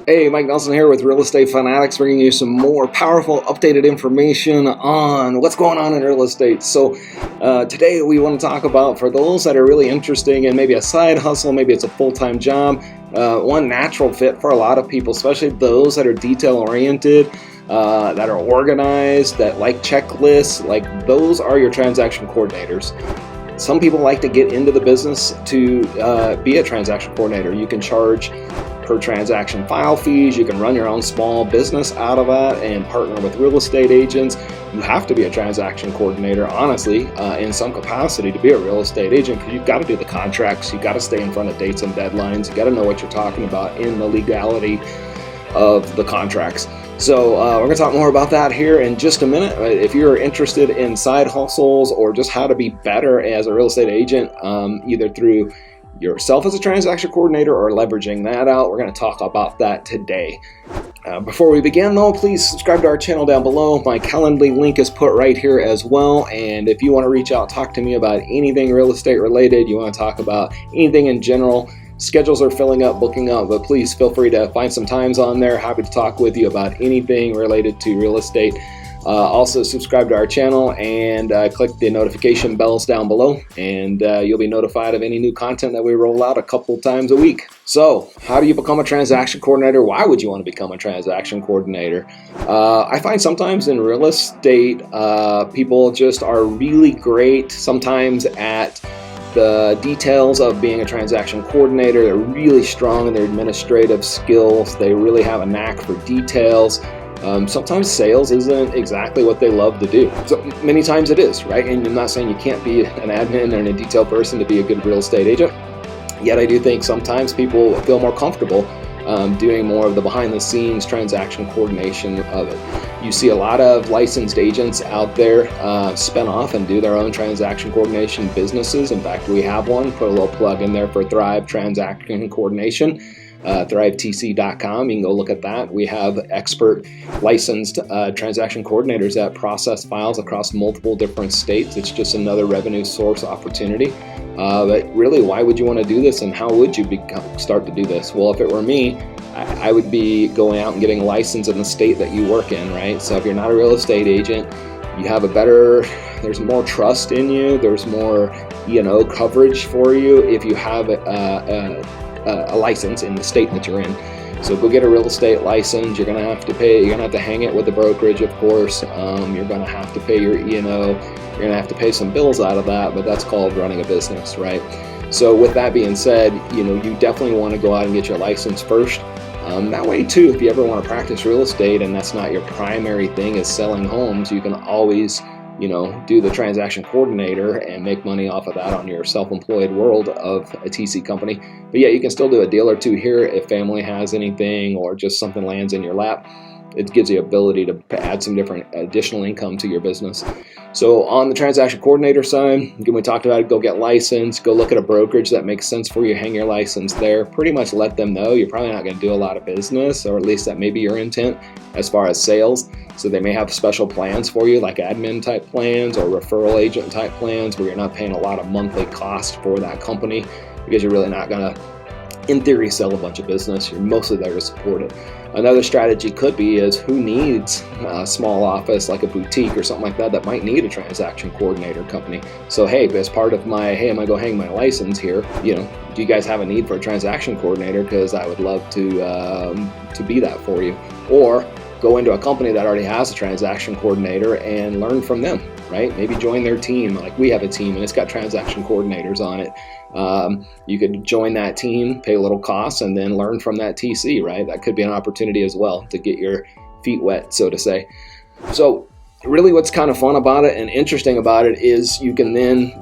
Hey, Mike Nelson here with Real Estate Fanatics, bringing you some more powerful, updated information on what's going on in real estate. So today we want to talk about, for those that are really interested in maybe a side hustle, maybe it's a full-time job, one natural fit for a lot of people, especially those that are detail-oriented, that are organized, that like checklists, like those are your transaction coordinators. Some people like to get into the business to be a transaction coordinator. You can charge per transaction file fees. You can run your own small business out of that and partner with real estate agents. You have to be a transaction coordinator, honestly, in some capacity to be a real estate agent, because you've got to do the contracts. You've got to stay in front of dates and deadlines. You've got to know what you're talking about in the legality of the contracts. So we're going to talk more about that here in just a minute. If you're interested in side hustles or just how to be better as a real estate agent, either through yourself as a transaction coordinator or leveraging that out, we're going to talk about that today. Before we begin though, please subscribe to our channel down below. My Calendly link is put right here as well. And if you want to reach out, talk to me about anything real estate related, you want to talk about anything in general, schedules are filling up, booking up, but please feel free to find some times on there. Happy to talk with you about anything related to real estate. Also subscribe to our channel and click the notification bells down below, and you'll be notified of any new content that we roll out a couple times a week. So how do you become a transaction coordinator? Why would you want to become a transaction coordinator? I find sometimes in real estate, people just are really great sometimes at the details of being a transaction coordinator. They're really strong in their administrative skills. They really have a knack for details. Sometimes sales isn't exactly what they love to do. So many times it is, right? And I'm not saying you can't be an admin and a detail person to be a good real estate agent. Yet I do think sometimes people feel more comfortable doing more of the behind the scenes transaction coordination of it. You see a lot of licensed agents out there spin off and do their own transaction coordination businesses. In fact, we have one, put a little plug in there for Thrive Transaction Coordination. thrivetc.com. You can go look at that. We have expert licensed transaction coordinators that process files across multiple different states. It's just another revenue source opportunity. But really, why would you want to do this, and how would you start to do this? Well, if it were me, I would be going out and getting a license in the state that you work in, right? So if you're not a real estate agent, you have there's more trust in you, there's more, coverage for you if you have a license in the state that you're in. So go get a real estate license. You're gonna have to pay. You're gonna have to hang it with the brokerage, of course. You're gonna have to pay your E&O. You're gonna have to pay some bills out of that, but that's called running a business, right? So with that being said, you definitely want to go out and get your license first. That way too, if you ever want to practice real estate and that's not your primary thing is selling homes, you can always do the transaction coordinator and make money off of that on your self-employed world of a TC company. But yeah, you can still do a deal or two here if family has anything or just something lands in your lap. It gives you ability to add some different additional income to your business. So on the transaction coordinator side, again, we talked about it, go get licensed, go look at a brokerage that makes sense for you, hang your license there, pretty much let them know you're probably not going to do a lot of business, or at least that may be your intent as far as sales. So they may have special plans for you, like admin type plans or referral agent type plans, where you're not paying a lot of monthly cost for that company, because you're really not going to, in theory, sell a bunch of business. You're mostly there to support it. Another strategy could be is who needs a small office like a boutique or something like that might need a transaction coordinator company. So hey, as part of my, hey, I'm gonna go hang my license here, do you guys have a need for a transaction coordinator? Because I would love to be that for you. Or go into a company that already has a transaction coordinator and learn from them, right? Maybe join their team. Like we have a team and it's got transaction coordinators on it. You could join that team, pay a little cost, and then learn from that TC, right? That could be an opportunity as well to get your feet wet, so to say. So really what's kind of fun about it and interesting about it is you can then,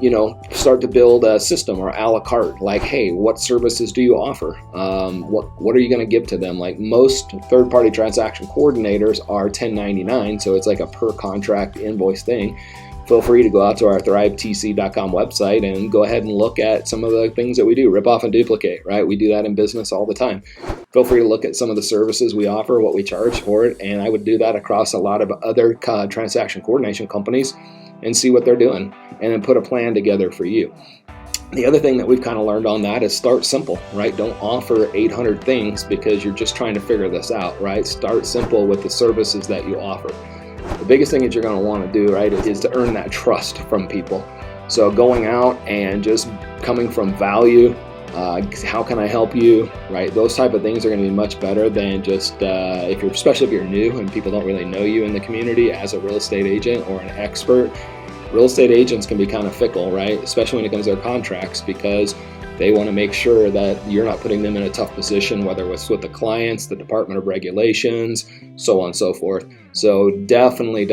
start to build a system or a la carte. Like, hey, what services do you offer? What are you going to give to them? Like most third-party transaction coordinators are 1099, so it's like a per contract invoice thing. Feel free to go out to our thrivetc.com website and go ahead and look at some of the things that we do, rip off and duplicate, right? We do that in business all the time. Feel free to look at some of the services we offer, what we charge for it, and I would do that across a lot of other transaction coordination companies and see what they're doing, and then put a plan together for you. The other thing that we've kind of learned on that is start simple, right? Don't offer 800 things because you're just trying to figure this out, right? Start simple with the services that you offer. The biggest thing that you're going to want to do, right, is to earn that trust from people. So going out and just coming from value, how can I help you, right? Those type of things are going to be much better than just especially if you're new and people don't really know you in the community as a real estate agent or an expert. Real estate agents can be kind of fickle, right? Especially when it comes to their contracts, because they want to make sure that you're not putting them in a tough position, whether it's with the clients, the Department of Regulations, so on and so forth. So definitely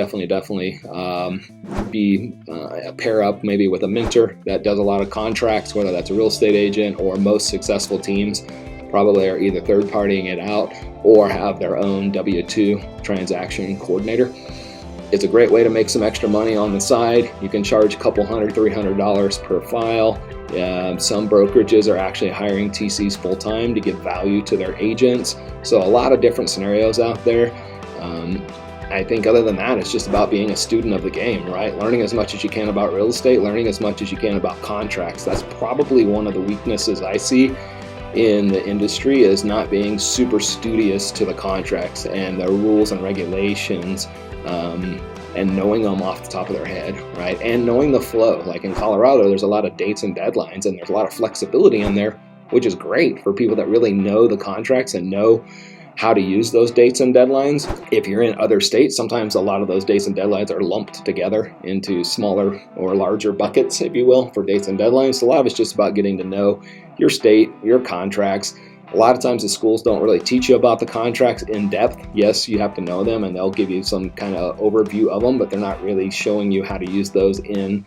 pair up maybe with a mentor that does a lot of contracts, whether that's a real estate agent, or most successful teams probably are either third partying it out or have their own W-2 transaction coordinator. It's a great way to make some extra money on the side. You can charge a couple $300 per file. Some brokerages are actually hiring TCs full-time to give value to their agents. So a lot of different scenarios out there. I think other than that, it's just about being a student of the game, right? Learning as much as you can about real estate, learning as much as you can about contracts. That's probably one of the weaknesses I see in the industry, is not being super studious to the contracts and the rules and regulations, and knowing them off the top of their head, right? And knowing the flow. Like in Colorado, there's a lot of dates and deadlines, and there's a lot of flexibility in there, which is great for people that really know the contracts and know how to use those dates and deadlines. If you're in other states, sometimes a lot of those dates and deadlines are lumped together into smaller or larger buckets, if you will, for dates and deadlines. So a lot of it's just about getting to know your state, your contracts. A lot of times the schools don't really teach you about the contracts in depth. Yes, you have to know them and they'll give you some kind of overview of them, but they're not really showing you how to use those in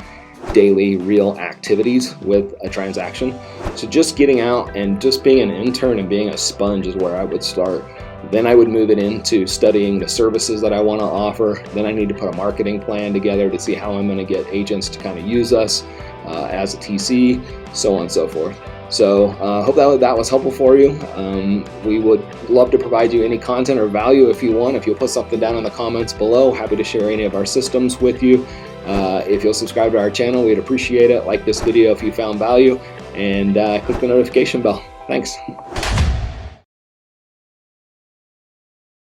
daily real activities with a transaction. So just getting out and just being an intern and being a sponge is where I would start. Then I would move it into studying the services that I want to offer. Then I need to put a marketing plan together to see how I'm going to get agents to kind of use us as a TC, so on and so forth. So hope that was helpful for you. We would love to provide you any content or value if you want. If you'll put something down in the comments below, happy to share any of our systems with you. If you'll subscribe to our channel, we'd appreciate it. Like this video if you found value, and click the notification bell. Thanks.